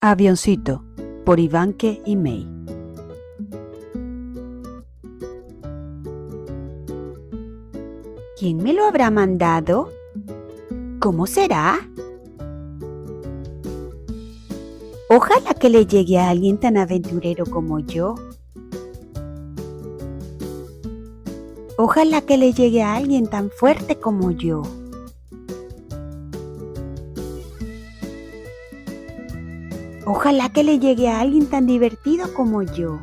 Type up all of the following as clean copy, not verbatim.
Avioncito, por Ivanke y May. ¿Quién me lo habrá mandado? ¿Cómo será? Ojalá que le llegue a alguien tan aventurero como yo. Ojalá que le llegue a alguien tan fuerte como yo. Ojalá que le llegue a alguien tan divertido como yo.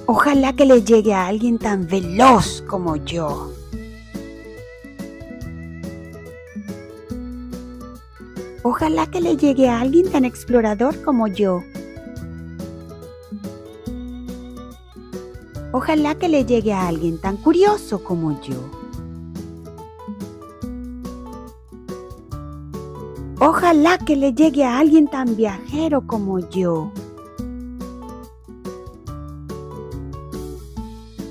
Ojalá que le llegue a alguien tan veloz como yo. Ojalá que le llegue a alguien tan explorador como yo. Ojalá que le llegue a alguien tan curioso como yo. Ojalá que le llegue a alguien tan viajero como yo.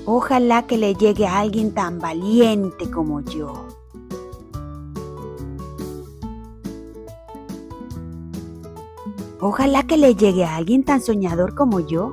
Ojalá que le llegue a alguien tan valiente como yo. Ojalá que le llegue a alguien tan soñador como yo.